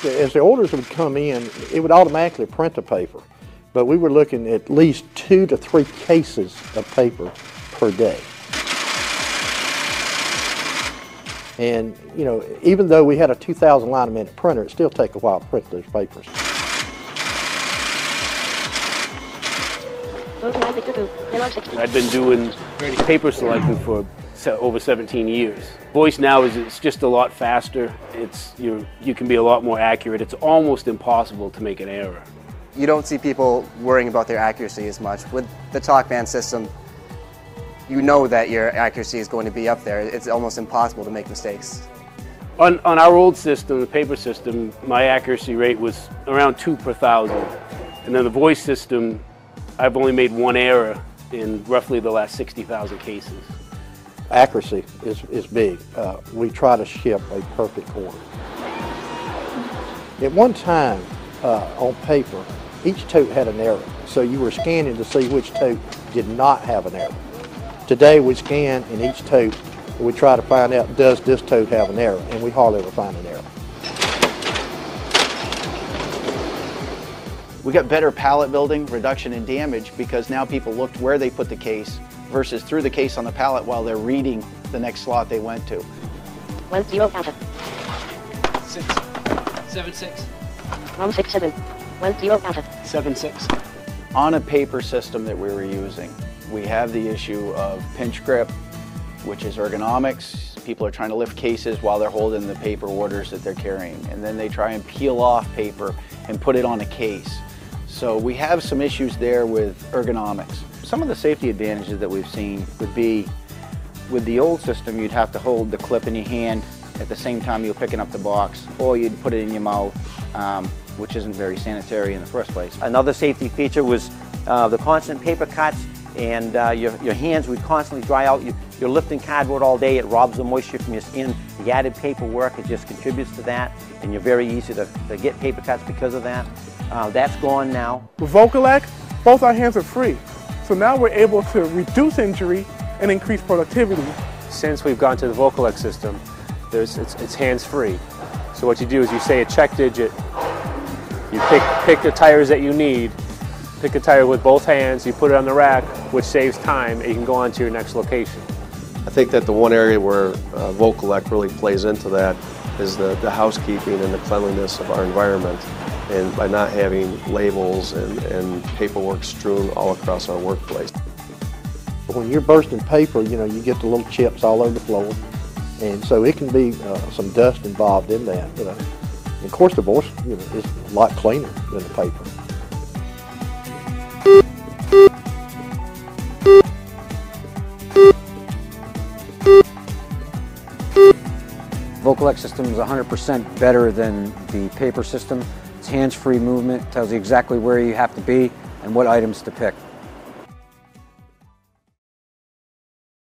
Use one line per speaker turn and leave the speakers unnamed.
As the orders would come in, it would automatically print the paper, but we were looking at least 2 to 3 cases of paper per day. And, you know, even though we had a 2,000 line a minute printer, it still takes a while to print those papers.
I've been doing paper selecting for over 17 years. Voice now it's just a lot faster. You can be a lot more accurate. It's almost impossible to make an error.
You don't see people worrying about their accuracy as much. With the TalkMan system, you know that your accuracy is going to be up there. It's almost impossible to make mistakes.
On our old system, the paper system, my accuracy rate was around 2 per 1,000. And then the voice system, I've only made 1 error in roughly the last 60,000 cases.
Accuracy is big. We try to ship a perfect order. At one time, on paper, each tote had an error. So you were scanning to see which tote did not have an error. Today we scan in each tote, and we try to find out, does this tote have an error? And we hardly ever find an error.
We got better pallet building, reduction in damage, because now people looked where they put the case versus threw the case on the pallet while they're reading the next slot they went to.
10 counter.
6 7 6
167 10 counter.
7 6.
On a paper system that we were using, we have the issue of pinch grip, which is ergonomics. People are trying to lift cases while they're holding the paper orders that they're carrying, and then they try and peel off paper and put it on a case. So we have some issues there with ergonomics. Some of the safety advantages that we've seen would be, with the old system, you'd have to hold the clip in your hand at the same time you're picking up the box, or you'd put it in your mouth, which isn't very sanitary in the first place.
Another safety feature was the constant paper cuts, and your hands would constantly dry out. You're lifting cardboard all day, it robs the moisture from your skin. The added paperwork, it just contributes to that, and you're very easy to get paper cuts because of that. That's gone now.
With Vocollect, both our hands are free. So now we're able to reduce injury and increase productivity.
Since we've gone to the Vocollect system, it's hands-free. So what you do is you say a check digit, you pick the tires that you need, pick a tire with both hands, you put it on the rack, which saves time, and you can go on to your next location.
I think that the one area where Vocollect really plays into that is the housekeeping and the cleanliness of our environment, and by not having labels and paperwork strewn all across our workplace.
When you're bursting paper, you know, you get the little chips all over the floor, and so it can be some dust involved in that, you know. And of course the voice, you know, is a lot cleaner than the paper.
Vocollect system is 100% better than the paper system. It's hands-free movement, tells you exactly where you have to be and what items to pick.